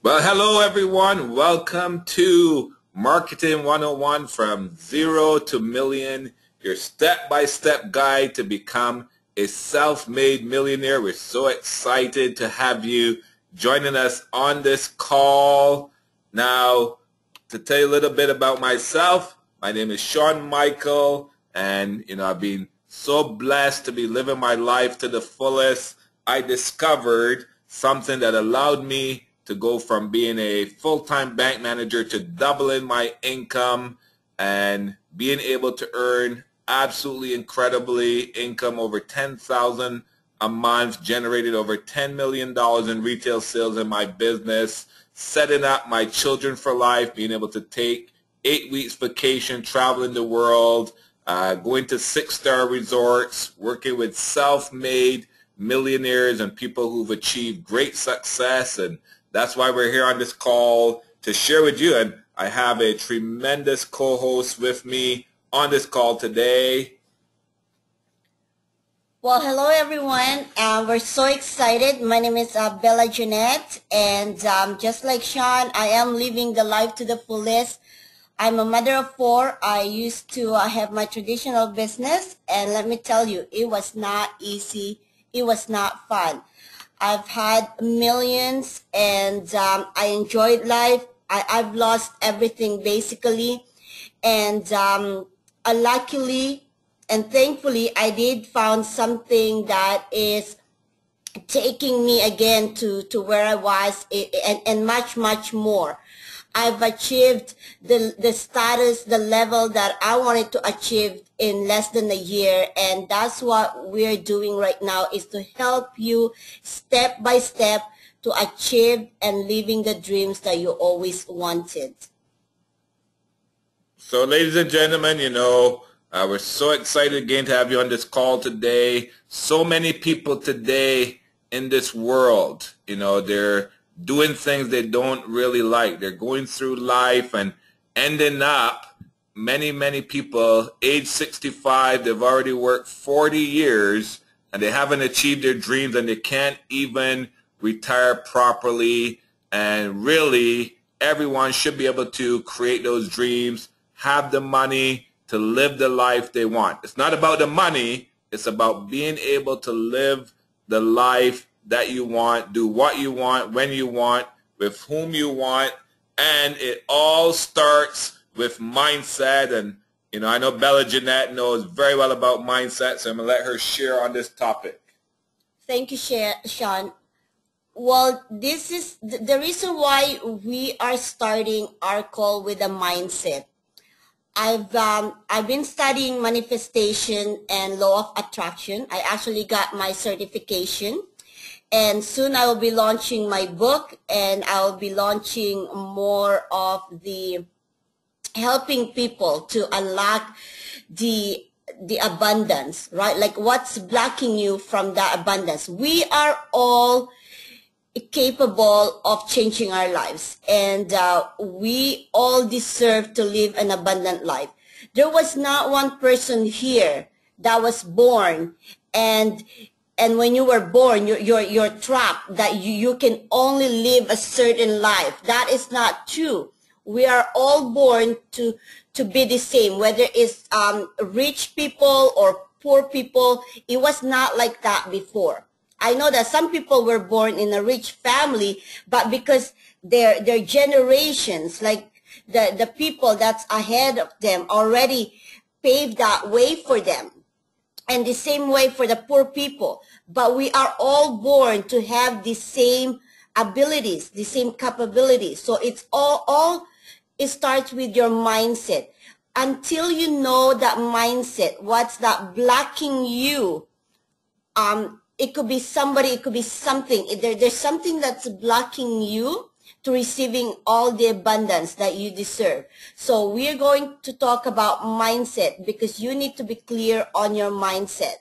Well, hello everyone. Welcome to Marketing 101 from zero to million, your step-by-step guide to become a self-made millionaire. We're so excited to have you joining us on this call. Now, to tell you a little bit about myself, my name is Sean Michael, and I've been so blessed to be living my life to the fullest. I discovered something that allowed me to go from being a full-time bank manager to doubling my income and being able to earn absolutely incredibly income over $10,000 a month, generated over $10 million in retail sales in my business, setting up my children for life, being able to take 8 weeks vacation, traveling the world, going to 6-star resorts, working with self-made millionaires and people who've achieved great success. And that's why we're here on this call to share with you. And I have a tremendous co-host with me on this call today. Well, hello everyone. We're so excited. My name is Bella Jeanette, and just like Sean, I am living the life to the fullest. I'm a mother of 4. I used to have my traditional business, and let me tell you, it was not easy. It was not fun. I've had millions, and I enjoyed life. I've lost everything basically, and luckily and thankfully I did found something that is taking me again to where I was, and much more. I've achieved the status, the level that I wanted to achieve in less than a year, and that's what we're doing right now, is to help you step by step to achieve and living the dreams that you always wanted. So ladies and gentlemen, we're so excited again to have you on this call today. So many people today in this world, they're doing things they don't really like. They're going through life and ending up, many people, age 65, they've already worked 40 years and they haven't achieved their dreams, and they can't even retire properly. And really, everyone should be able to create those dreams, have the money to live the life they want. It's not about the money. It's about being able to live the life that you want, do what you want, when you want, with whom you want. And it all starts with mindset. And, I know Bella Jeanette knows very well about mindset, so I'm going to let her share on this topic. Thank you, Sean. Well, this is the reason why we are starting our call with a mindset. I've been studying manifestation and law of attraction. I actually got my certification, and soon I will be launching my book, and I will be launching more of the helping people to unlock the abundance, right? Like, what's blocking you from that abundance? We are all capable of changing our lives, and we all deserve to live an abundant life. There was not one person here that was born and when you were born you're trapped that you can only live a certain life. That is not true. We are all born to be the same, whether it's rich people or poor people. It was not like that before. I know that some people were born in a rich family, but because their generations, like the people that's ahead of them, already paved that way for them. And the same way for the poor people. But we are all born to have the same abilities, the same capabilities. So it's it starts with your mindset. Until you know that mindset, what's that blocking you, it could be somebody, it could be something. There's something that's blocking you to receiving all the abundance that you deserve. So we're going to talk about mindset, because you need to be clear on your mindset.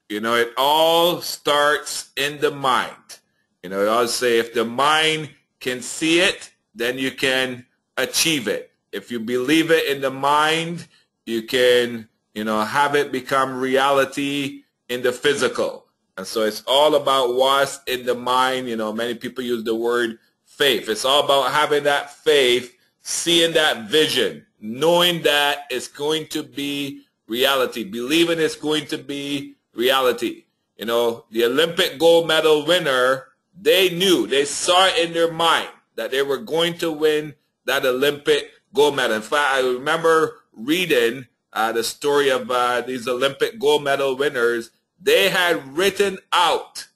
It all starts in the mind. I always say, if the mind can see it, then you can achieve it. If you believe it in the mind, you can, have it become reality in the physical. And so it's all about what's in the mind. Many people use the word faith. It's all about having that faith, seeing that vision, knowing that it's going to be reality, believing it's going to be reality. You know, the Olympic gold medal winner, they knew, they saw it in their mind that they were going to win that Olympic gold medal. In fact, I remember reading the story of these Olympic gold medal winners. They had written out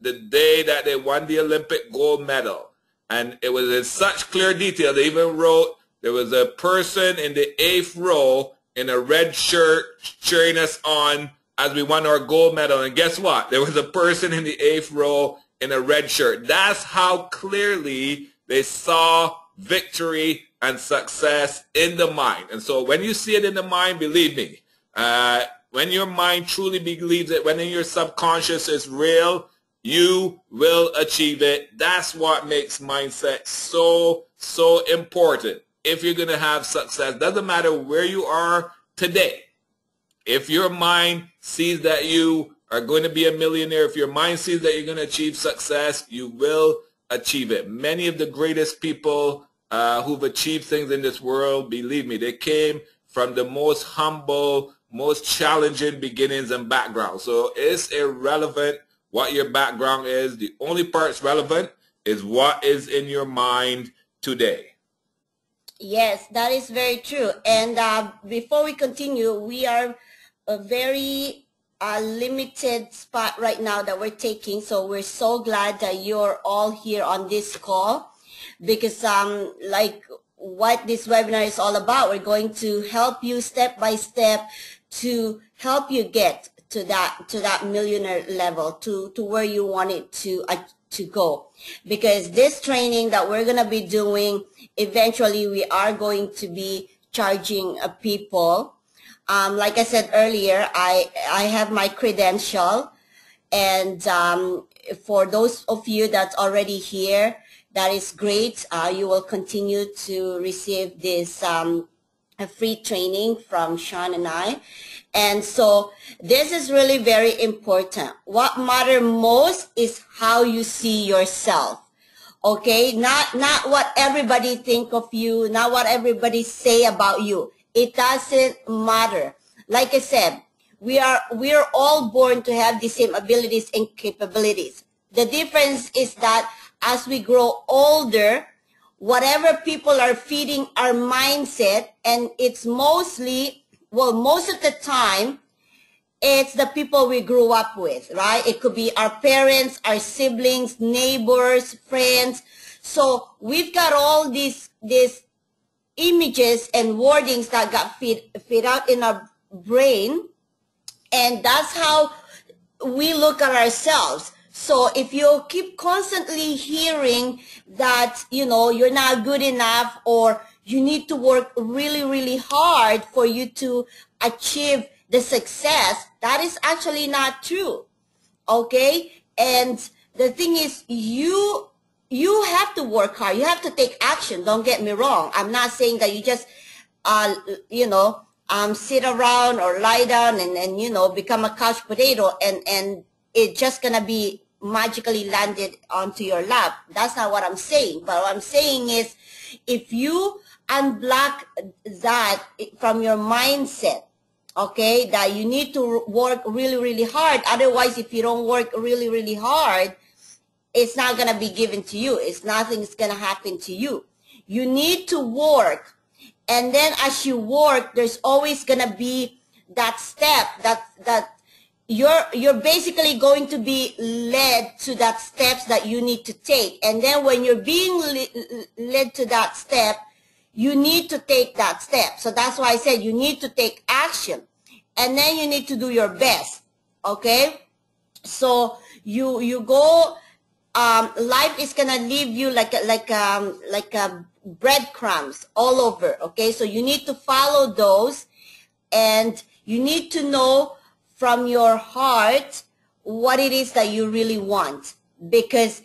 the day that they won the Olympic gold medal. And it was in such clear detail. They even wrote, there was a person in the 8th row in a red shirt cheering us on as we won our gold medal. And guess what? There was a person in the 8th row in a red shirt. That's how clearly they saw victory and success in the mind. And so when you see it in the mind, believe me, when your mind truly believes it, when in your subconscious is real, you will achieve it. That's what makes mindset so important. If you're going to have success, doesn't matter where you are today. If your mind sees that you are going to be a millionaire, if your mind sees that you're going to achieve success, you will achieve it. Many of the greatest people who've achieved things in this world, believe me, they came from the most humble, most challenging beginnings and backgrounds. So it's irrelevant what your background is. The only part's relevant is what is in your mind today. Yes, that is very true. And before we continue, we are a very limited spot right now that we're taking. So we're so glad that you're all here on this call, because like what this webinar is all about, we're going to help you step by step to help you get to that millionaire level, to where you want it to go. Because this training that we're going to be doing, eventually we are going to be charging people. Like I said earlier, I have my credential, and for those of you that's already here, that is great. You will continue to receive this a free training from Sean and I. And so this is really very important. What matters most is how you see yourself. Okay? Not what everybody think of you, not what everybody say about you. It doesn't matter. Like I said, we are all born to have the same abilities and capabilities. The difference is that as we grow older, whatever people are feeding our mindset, and it's mostly, well, most of the time, it's the people we grew up with, right? It could be our parents, our siblings, neighbors, friends. So we've got all these images and wordings that got fed out in our brain, and that's how we look at ourselves. So if you keep constantly hearing that, you know, you're not good enough, or you need to work really, really hard for you to achieve the success, that is actually not true. Okay? And the thing is, you have to work hard. You have to take action. Don't get me wrong. I'm not saying that you just, sit around or lie down and you know, become a couch potato and it's just going to be magically landed onto your lap. That's not what I'm saying. But what I'm saying is, if you unblock that from your mindset, okay, that you need to work really, really hard. Otherwise, if you don't work really, really hard, it's not going to be given to you. Nothing's going to happen to you. You need to work. And then as you work, there's always going to be that step that you're basically going to be led to that steps that you need to take. And then when you're being led to that step, you need to take that step. So that's why I said you need to take action, and then you need to do your best. Okay? So you go, life is gonna leave you like a breadcrumbs all over. Okay? So you need to follow those, and you need to know from your heart what it is that you really want, because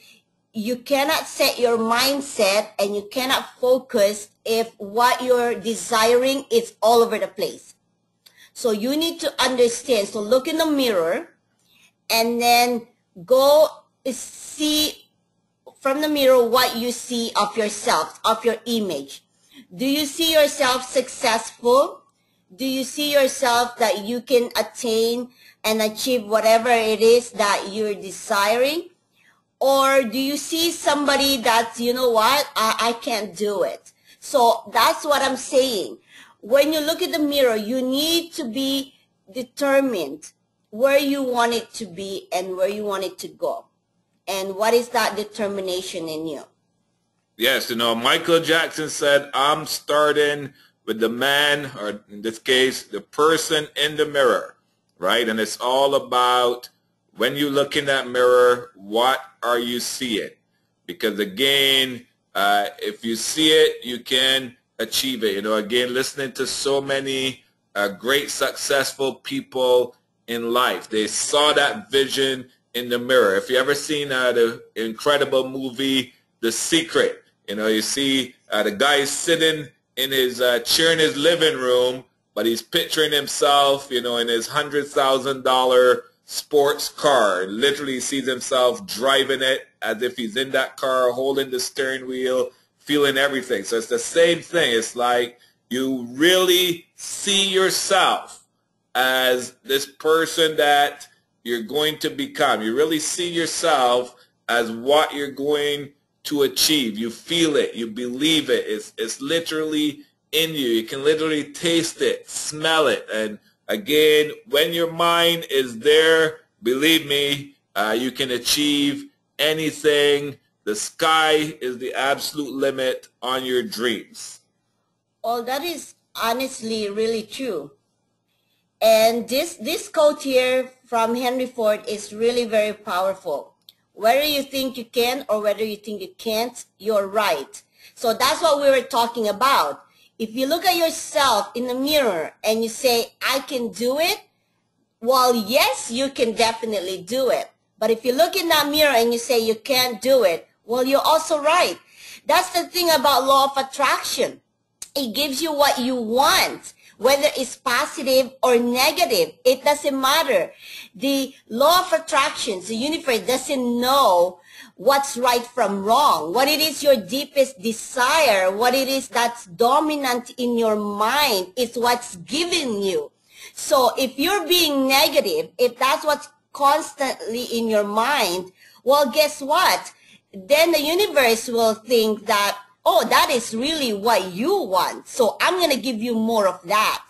you cannot set your mindset and you cannot focus if what you're desiring is all over the place. So you need to understand. So look in the mirror and then go see from the mirror what you see of yourself, of your image. Do you see yourself successful? Do you see yourself that you can attain and achieve whatever it is that you're desiring? Or do you see somebody that's, you know what, I can't do it? So that's what I'm saying. When you look at the mirror, you need to be determined where you want it to be and where you want it to go. And what is that determination in you? Yes, Michael Jackson said, I'm starting with the man, or in this case, the person in the mirror, right? And it's all about, when you look in that mirror, what are you seeing? Because again, if you see it, you can achieve it. Again, listening to so many great successful people in life, they saw that vision in the mirror. If you ever seen the incredible movie The Secret, you see the guy sitting in his chair in his living room, but he's picturing himself, in his $100,000 sports car. Literally sees himself driving it as if he's in that car, holding the steering wheel, feeling everything. So it's the same thing. It's like you really see yourself as this person that you're going to become. You really see yourself as what you're going to achieve. You feel it. You believe it. It's literally in you. You can literally taste it, smell it. And again, when your mind is there, believe me, you can achieve anything. The sky is the absolute limit on your dreams. Well, that is honestly really true. And this quote here from Henry Ford is really very powerful. Whether you think you can or whether you think you can't, you're right. So that's what we were talking about. If you look at yourself in the mirror and you say, I can do it, well, yes, you can definitely do it. But if you look in that mirror and you say you can't do it, well, you're also right. That's the thing about law of attraction. It gives you what you want. Whether it's positive or negative, it doesn't matter. The law of attraction, the universe doesn't know what's right from wrong, what it is your deepest desire, what it is that's dominant in your mind is what's given you. So if you're being negative, if that's what's constantly in your mind, well, guess what? Then the universe will think that, oh, that is really what you want. So I'm going to give you more of that.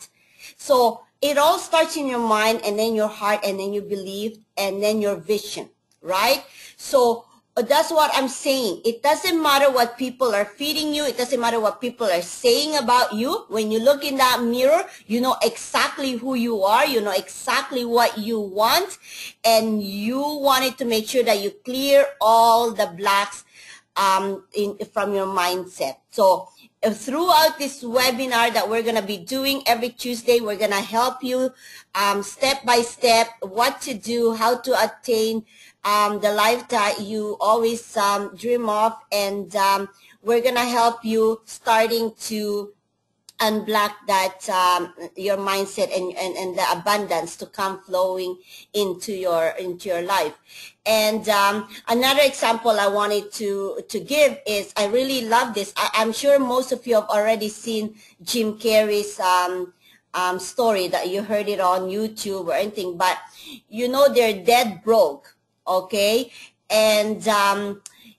So it all starts in your mind and then your heart and then you believe and then your vision, right? So that's what I'm saying. It doesn't matter what people are feeding you. It doesn't matter what people are saying about you. When you look in that mirror, you know exactly who you are. You know exactly what you want. And you wanted to make sure that you clear all the blocks from your mindset. So throughout this webinar that we're going to be doing every Tuesday, we're going to help you step by step what to do, how to attain the life that you always dream of. And we're going to help you starting to unblock that your mindset and the abundance to come flowing into your life. And another example I wanted to give is, I really love this. I'm sure most of you have already seen Jim Carrey's story, that you heard it on YouTube or anything, but you know they're dead broke, okay? And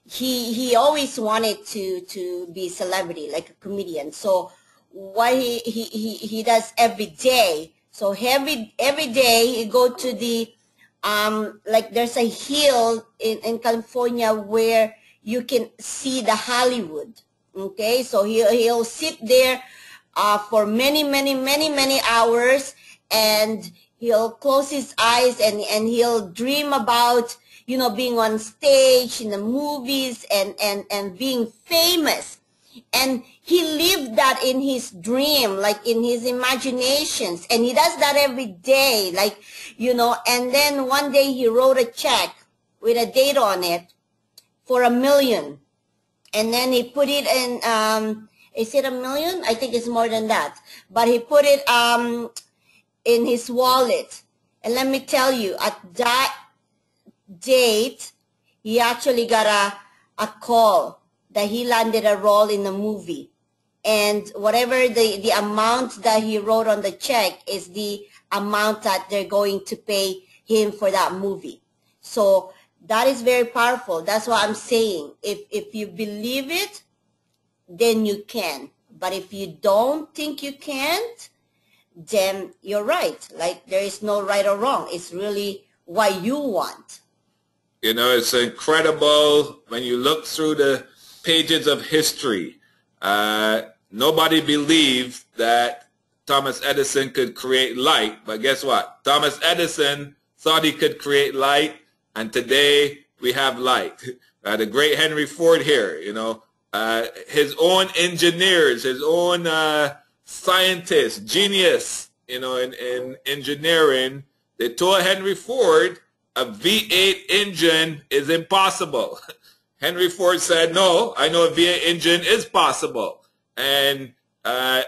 he always wanted to be a celebrity, like a comedian. So what he does every day. So every day he go to the like there's a hill in California where you can see the Hollywood. Okay, so he'll sit there for many hours, and he'll close his eyes and he'll dream about, you know, being on stage in the movies and being famous. And he lived that in his dream, like in his imaginations. And he does that every day, like, you know. And then one day he wrote a check with a date on it for $1 million. And then he put it in, is it $1 million? I think it's more than that. But he put it in his wallet. And let me tell you, at that date, he actually got a call, that he landed a role in a movie. And whatever the amount that he wrote on the check is the amount that they're going to pay him for that movie. So that is very powerful. That's what I'm saying. If you believe it, then you can. But if you don't think you can't, then you're right. Like, there is no right or wrong. It's really what you want. You know, it's incredible when you look through the pages of history. Nobody believed that Thomas Edison could create light, but guess what? Thomas Edison thought he could create light, and today we have light. The great Henry Ford here, you know, his own engineers, his own scientists, genius, you know, in engineering, they told Henry Ford a V8 engine is impossible. Henry Ford said, no, I know a V8 engine is possible. And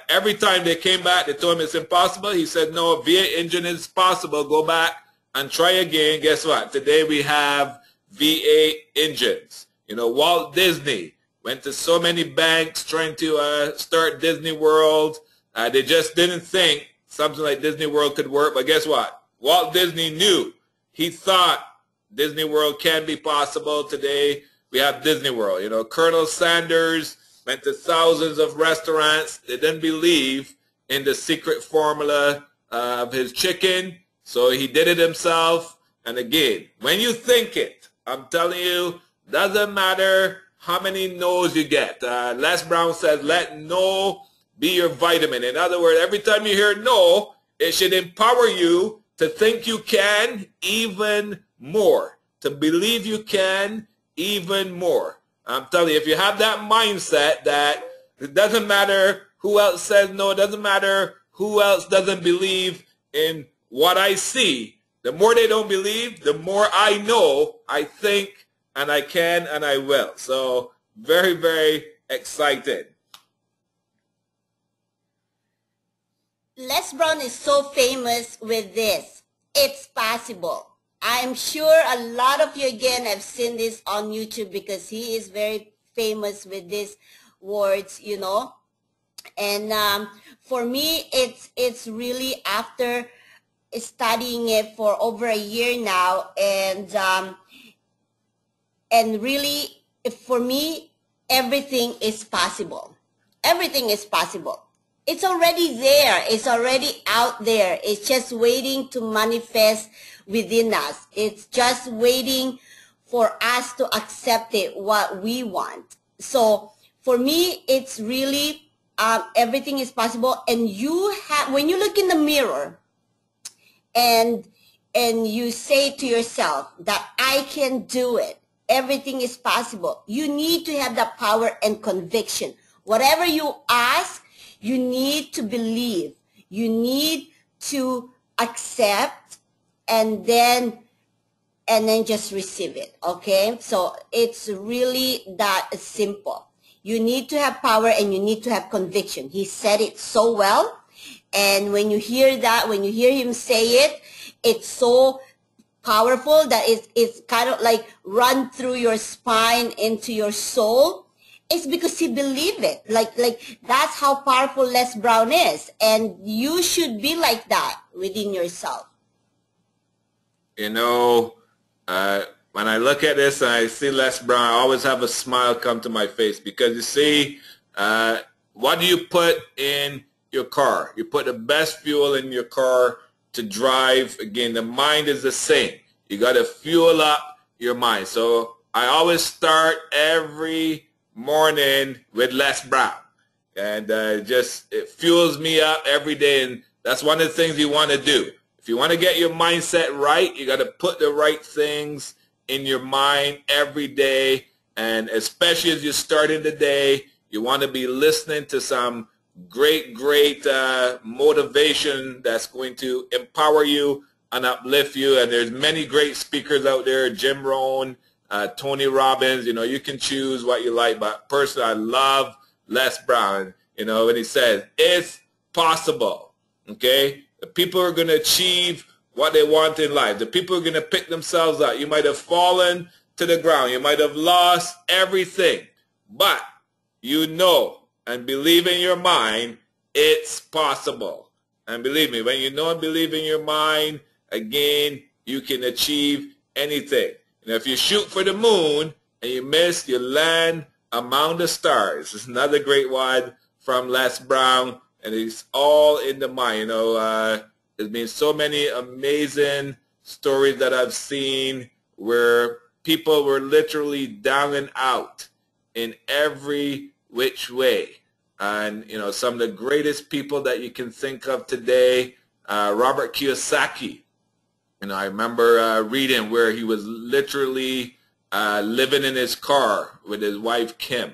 every time they came back, they told him it's impossible. He said, no, a V8 engine is possible. Go back and try again. Guess what? Today we have V8 engines. You know, Walt Disney went to so many banks trying to start Disney World. They just didn't think something like Disney World could work. But guess what? Walt Disney knew. He thought Disney World can be possible. Today we have Disney World. You know, Colonel Sanders went to thousands of restaurants. They didn't believe in the secret formula of his chicken, so he did it himself. And again, when you think it, I'm telling you, doesn't matter how many no's you get. Les Brown says, let no be your vitamin. In other words, every time you hear no, it should empower you to think you can even more, to believe you can even more. I'm telling you, if you have that mindset that it doesn't matter who else says no, it doesn't matter who else doesn't believe in what I see, the more they don't believe, the more I know, I think, and I can, and I will. So very, very excited. Les Brown is so famous with this. It's possible. I'm sure a lot of you again have seen this on YouTube because he is very famous with these words, you know. And for me, it's really after studying it for over a year now, and really, for me, everything is possible. Everything is possible. It's already there. It's already out there. It's just waiting to manifest within us. It's just waiting for us to accept it, what we want. So for me, it's really everything is possible. And you have, when you look in the mirror and you say to yourself that I can do it, everything is possible, you need to have that power and conviction. Whatever you ask, you need to believe. You need to accept and then just receive it. Okay? So it's really that simple. You need to have power and you need to have conviction. He said it so well. And when you hear that, when you hear him say it, it's so powerful that it's kind of like run through your spine into your soul. It's because he believed it. Like that's how powerful Les Brown is. And you should be like that within yourself. You know, when I look at this and I see Les Brown, I always have a smile come to my face because you see, what do you put in your car? You put the best fuel in your car to drive. Again, the mind is the same. You got to fuel up your mind. So I always start every morning with Les Brown, and it fuels me up every day, and that's one of the things you want to do. If you want to get your mindset right, you got to put the right things in your mind every day, and especially as you're starting the day, you want to be listening to some great motivation that's going to empower you and uplift you. And there's many great speakers out there, Jim Rohn, Tony Robbins. You know, you can choose what you like, but personally, I love Les Brown. You know, when he says, it's possible, okay? The people are going to achieve what they want in life. The people are going to pick themselves up. You might have fallen to the ground. You might have lost everything, but you know and believe in your mind it's possible. And believe me, when you know and believe in your mind, again, you can achieve anything. And if you shoot for the moon and you miss, you land among the stars. It's another great one from Les Brown, and it's all in the mind. You know, there's been so many amazing stories that I've seen where people were literally down and out in every which way. And, you know, some of the greatest people that you can think of today, Robert Kiyosaki. You know, I remember reading where he was literally living in his car with his wife, Kim,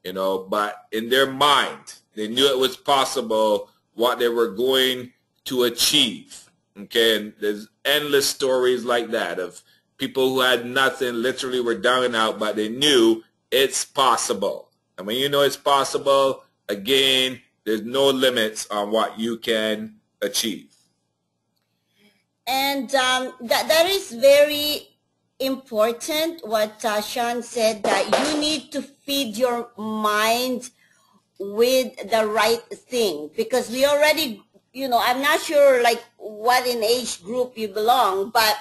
you know, but in their mind, they knew it was possible what they were going to achieve. Okay, and there's endless stories like that of people who had nothing, literally were down and out, but they knew it's possible. And when you know it's possible, again, there's no limits on what you can achieve. And that is very important what Sean said, that you need to feed your mind with the right thing, because we already, you know, I'm not sure like what in age group you belong, but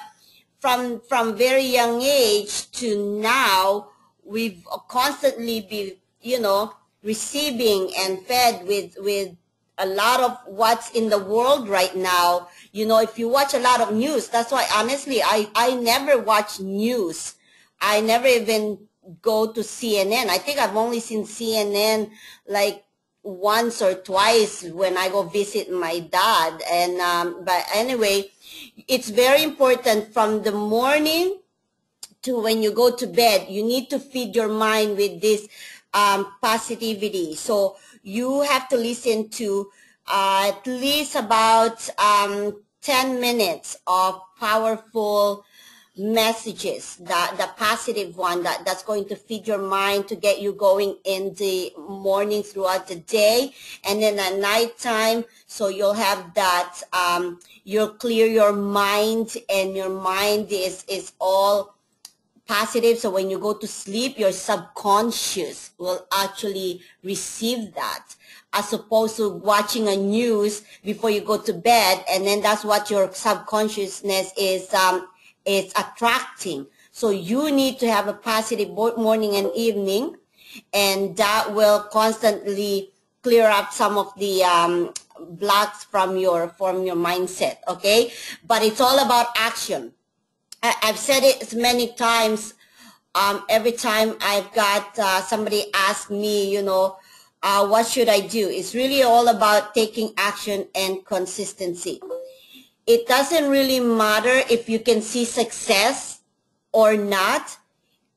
from very young age to now, we've constantly been, you know, receiving and fed with a lot of what's in the world right now. You know, if you watch a lot of news, that's why honestly I never watch news. I never even go to CNN. I think I've only seen CNN like once or twice when I go visit my dad. And but anyway, it's very important from the morning to when you go to bed. You need to feed your mind with this positivity. So you have to listen to at least about 10 minutes of powerful messages, the positive one that's going to feed your mind to get you going in the morning throughout the day, and then at nighttime, so you'll have that, you'll clear your mind, and your mind is all positive. So when you go to sleep, your subconscious will actually receive that, as opposed to watching a news before you go to bed, and then that's what your subconsciousness is attracting. So you need to have a positive morning and evening, and that will constantly clear up some of the blocks from your mindset. Okay, but it's all about action. I've said it many times. Every time I've got somebody ask me, you know, what should I do? It's really all about taking action and consistency. It doesn't really matter if you can see success or not,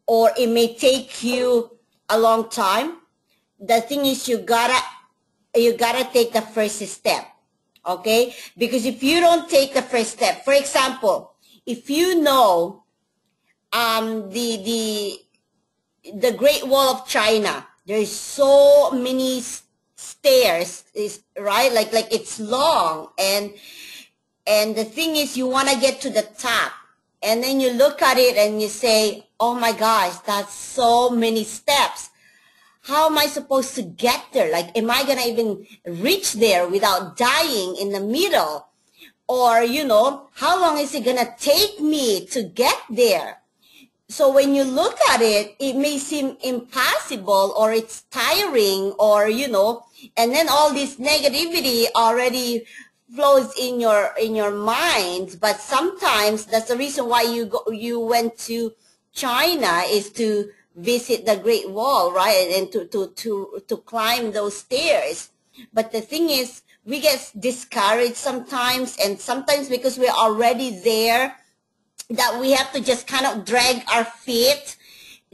or it may take you a long time. The thing is, you gotta take the first step, okay? Because if you don't take the first step, for example, if you know the Great Wall of China, there's so many stairs, right? Like it's long, and the thing is, you want to get to the top, and then you look at it and you say, oh my gosh, that's so many steps. How am I supposed to get there? Like, am I going to even reach there without dying in the middle? Or, you know, how long is it going to take me to get there? So when you look at it, it may seem impossible, or it's tiring, or, you know, and then all this negativity already flows in your mind. But sometimes that's the reason why you went to China, is to visit the Great Wall, right? And to climb those stairs. But the thing is, we get discouraged sometimes, and sometimes because we're already there, that we have to just kind of drag our feet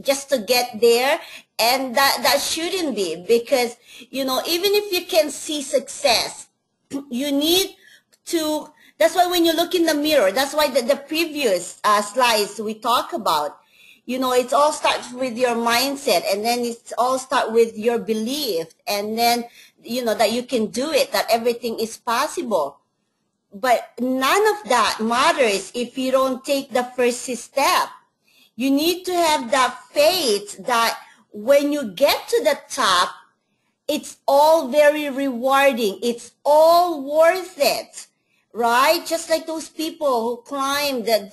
just to get there. And that shouldn't be, because, you know, even if you can see success, you need to, that's why when you look in the mirror, that's why the previous slides we talk about, you know, it all starts with your mindset, and then it's all start with your belief, and then, you know, that you can do it, that everything is possible. But none of that matters if you don't take the first step. You need to have that faith that when you get to the top, it's all very rewarding. It's all worth it, right? Just like those people who climbed that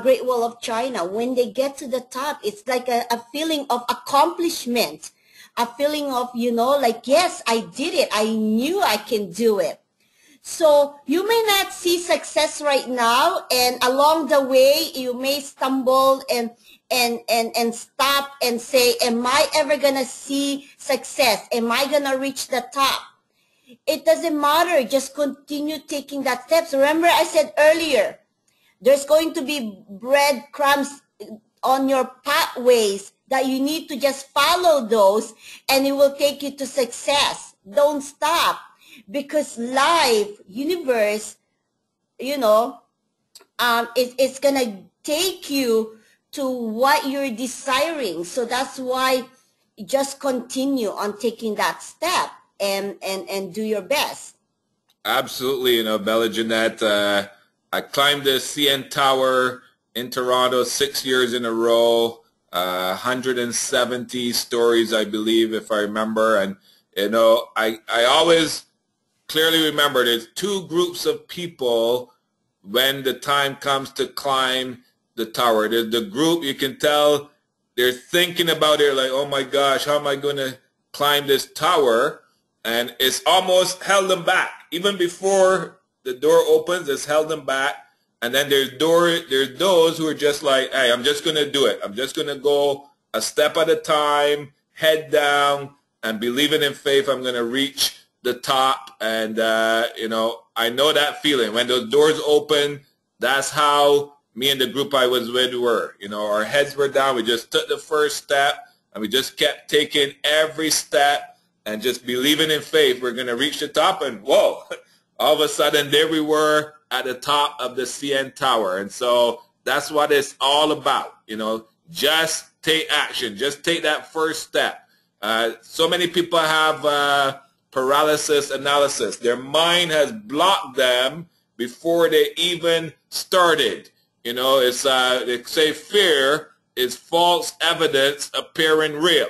Great Wall of China. When they get to the top, it's like a feeling of accomplishment, a feeling of, like, yes, I did it. I knew I can do it. So you may not see success right now, and along the way you may stumble and stop and say, am I ever gonna see success? Am I gonna reach the top? It doesn't matter. Just continue taking that steps. Remember I said earlier, there's going to be breadcrumbs on your pathways that you need to just follow those, and it will take you to success. Don't stop, because life, universe, it's gonna take you to what you're desiring. So that's why just continue on taking that step and do your best. Absolutely, Bella Jeanette. I climbed the CN Tower in Toronto 6 years in a row, 170 stories, I believe, if I remember. And, I always clearly remember there's two groups of people when the time comes to climb the tower. There's the group, you can tell they're thinking about it like, oh my gosh, how am I going to climb this tower? And it's almost held them back. Even before the door opens, it's held them back. And then there's those who are just like, hey, I'm just going to do it. I'm just going to go a step at a time, head down, and believing in faith, I'm going to reach the top. And, I know that feeling. When those doors open, that's how me and the group I was with were. Our heads were down. We just took the first step, and we just kept taking every step and just believing in faith we're going to reach the top. And whoa, all of a sudden there we were at the top of the CN Tower. And so that's what it's all about. Just take action. Just take that first step. So many people have paralysis analysis. Their mind has blocked them before they even started. It's they say fear is false evidence appearing real.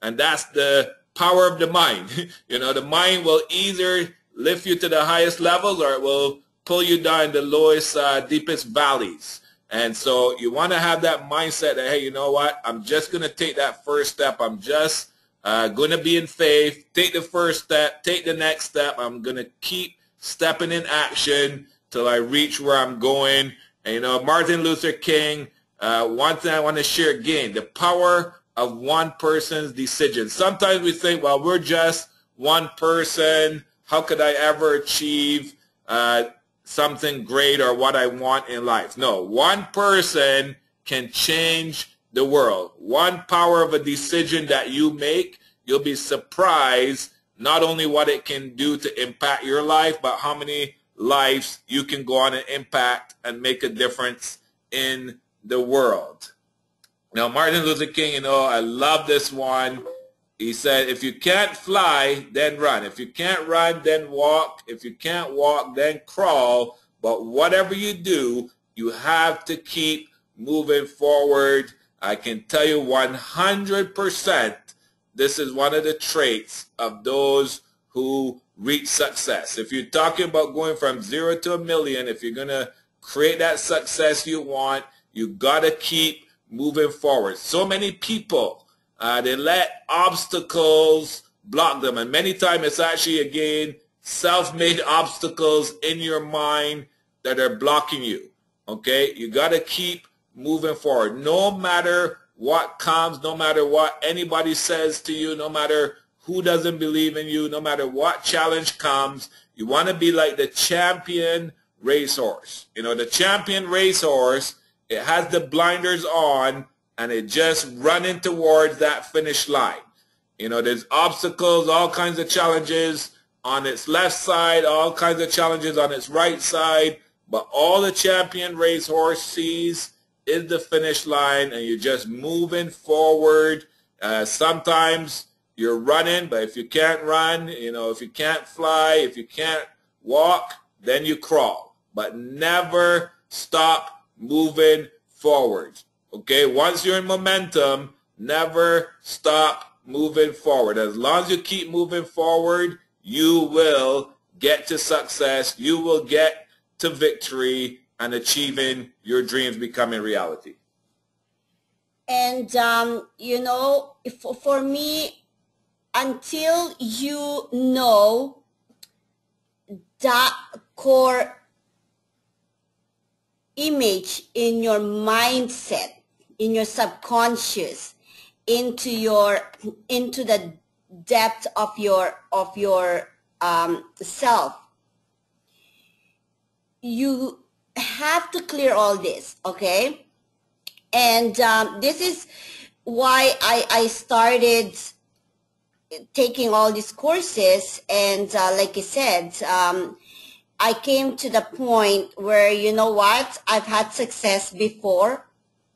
And that's the power of the mind. The mind will either lift you to the highest levels or it will pull you down the lowest, deepest valleys. And so you want to have that mindset that, hey, you know what? I'm just going to take that first step. I'm just going to be in faith. Take the first step. Take the next step. I'm going to keep stepping in action till I reach where I'm going. And, Martin Luther King, one thing I want to share again, the power of one person's decision. Sometimes we think, well, we're just one person. How could I ever achieve something great or what I want in life? No, one person can change the world. One power of a decision that you make, you'll be surprised not only what it can do to impact your life, but how many lives you can go on and impact and make a difference in the world. Now, Martin Luther King, I love this one. He said, if you can't fly, then run. If you can't run, then walk. If you can't walk, then crawl. But whatever you do, you have to keep moving forward. I can tell you 100%, this is one of the traits of those who reach success. If you're talking about going from 0 to 1 million, if you're going to create that success you want, you got to keep moving forward. So many people, they let obstacles block them. And many times it's actually, again, self-made obstacles in your mind that are blocking you. Okay? You got to keep moving forward. No matter what comes, no matter what anybody says to you, no matter who doesn't believe in you, no matter what challenge comes, you want to be like the champion racehorse. The champion racehorse, it has the blinders on and it just running towards that finish line. There's obstacles, all kinds of challenges on its left side, all kinds of challenges on its right side, but all the champion racehorse sees is the finish line, and you're just moving forward. Sometimes you're running, but if you can't run, if you can't fly, if you can't walk, then you crawl. But never stop moving forward. Okay, once you're in momentum, never stop moving forward. As long as you keep moving forward, you will get to success. You will get to victory and achieving your dreams becoming reality. And, you know, for me, until you know that core image in your mindset, in your subconscious, into the depth of your self, you have to clear all this, okay? And this is why I started taking all these courses. And like I said, I came to the point where, you know what, I've had success before.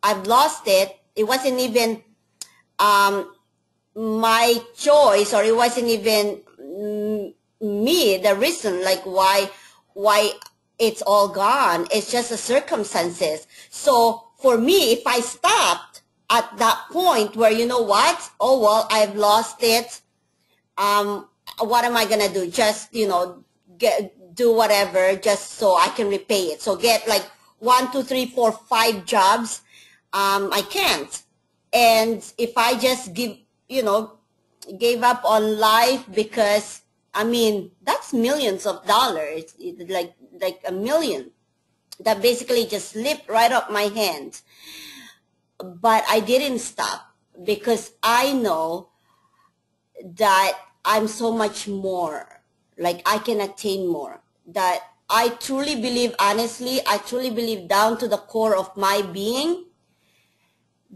I've lost it. It wasn't even my choice, or it wasn't even me, the reason, like why it's all gone. It's just the circumstances. So for me, if I stopped at that point where, you know what, oh well, I've lost it, what am I gonna do? Just, you know, do whatever just so I can repay it. So get like 1, 2, 3, 4, 5 jobs. I can't. And if I just gave up on life, because I mean, that's millions of dollars, like a million that basically just slipped right off my hand. But I didn't stop, because I know that I'm so much more, like I can attain more. That I truly believe, honestly, I truly believe down to the core of my being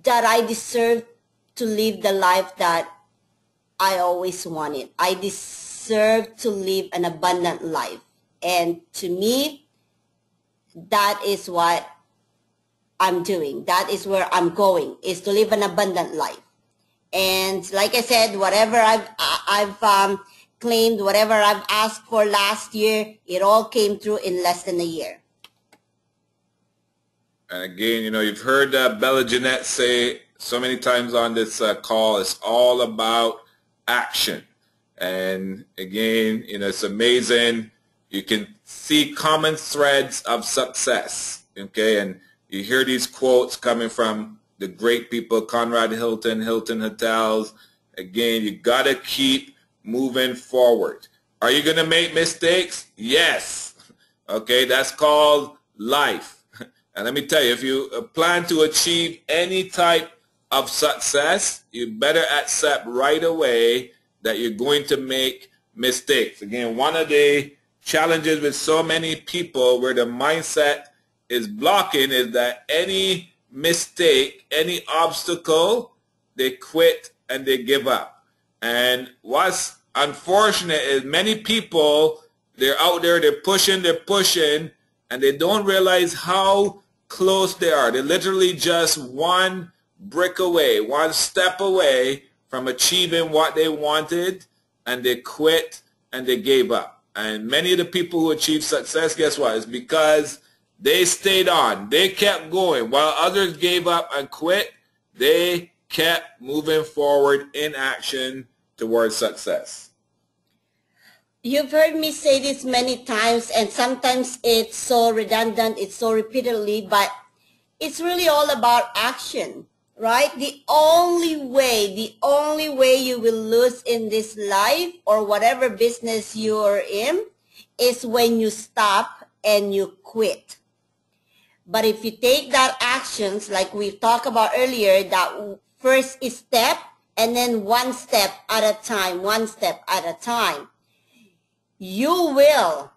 that I deserve to live the life that I always wanted. I deserve to live an abundant life. And to me, that is what I'm doing. That is where I'm going, is to live an abundant life. And like I said, whatever I've claimed, whatever I've asked for last year, it all came through in less than a year. And again, you know, you've heard Bella Jeanette say so many times on this call, it's all about action. And again, you know, it's amazing. You can see common threads of success, okay? And you hear these quotes coming from the great people, Conrad Hilton, Hilton Hotels. Again, you got to keep moving forward. Are you going to make mistakes? Yes. Okay, that's called life. And let me tell you, if you plan to achieve any type of success, you better accept right away that you're going to make mistakes. Again, one of the challenges with so many people where the mindset is blocking is that any mistake, any obstacle, they quit and they give up. And what's unfortunate is many people, they're out there, they're pushing, and they don't realize how close they are. They're literally just one brick away, one step away from achieving what they wanted, and they quit and they gave up. And many of the people who achieve success, guess what? It's because they stayed on. They kept going. While others gave up and quit, they kept moving forward in action towards success. You've heard me say this many times, and sometimes it's so redundant, it's so repeatedly, but it's really all about action, right? The only way you will lose in this life or whatever business you're in is when you stop and you quit. But if you take that actions, like we talked about earlier, that first step, and then one step at a time, you will,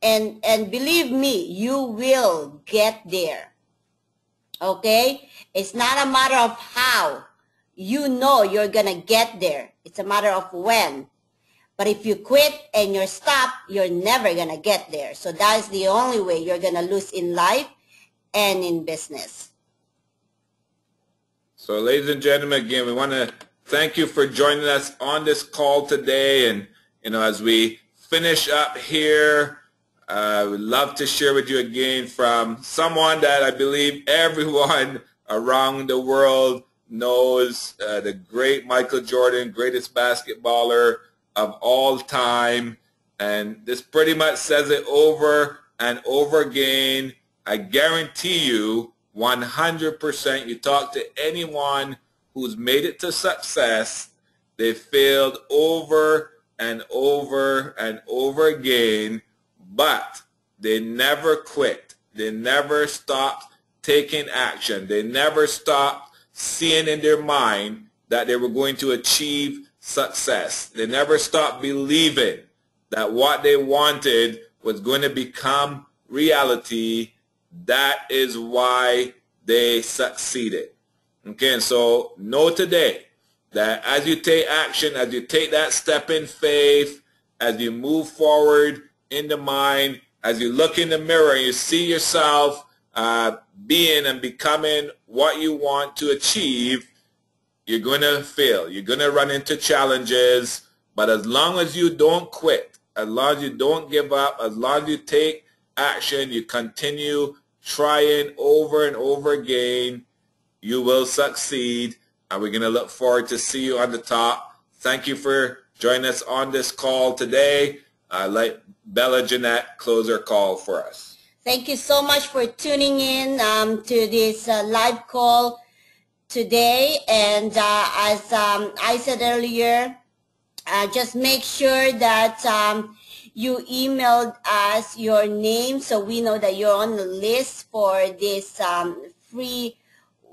and believe me, you will get there. Okay? It's not a matter of how. You know you're gonna get there. It's a matter of when. But if you quit and you're stopped, you're never gonna get there. So that is the only way you're gonna lose in life and in business. So ladies and gentlemen, again, we want to thank you for joining us on this call today. And, you know, as we finish up here, I would love to share with you again from someone that I believe everyone around the world knows, the great Michael Jordan, greatest basketballer of all time. And this pretty much says it over and over again. I guarantee you 100%, you talk to anyone who's made it to success, they failed over and over and over again, but they never quit. They never stopped taking action. They never stopped seeing in their mind that they were going to achieve success. They never stopped believing that what they wanted was going to become reality. That is why they succeeded. Okay, and so know today that as you take action, as you take that step in faith, as you move forward in the mind, as you look in the mirror and you see yourself being and becoming what you want to achieve, you're going to fail. You're going to run into challenges. But as long as you don't quit, as long as you don't give up, as long as you take action, you continue trying over and over again, you will succeed. And we're going to look forward to see you on the top. Thank you for joining us on this call today. Let Bella Jeanette close her call for us. Thank you so much for tuning in to this live call today. And as I said earlier, just make sure that you emailed us your name so we know that you're on the list for this free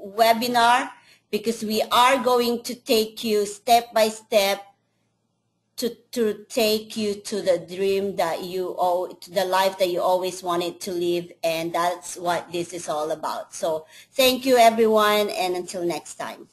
webinar, because we are going to take you step by step to take you to the dream that to the life that you always wanted to live. And that's what this is all about. So thank you, everyone, and until next time.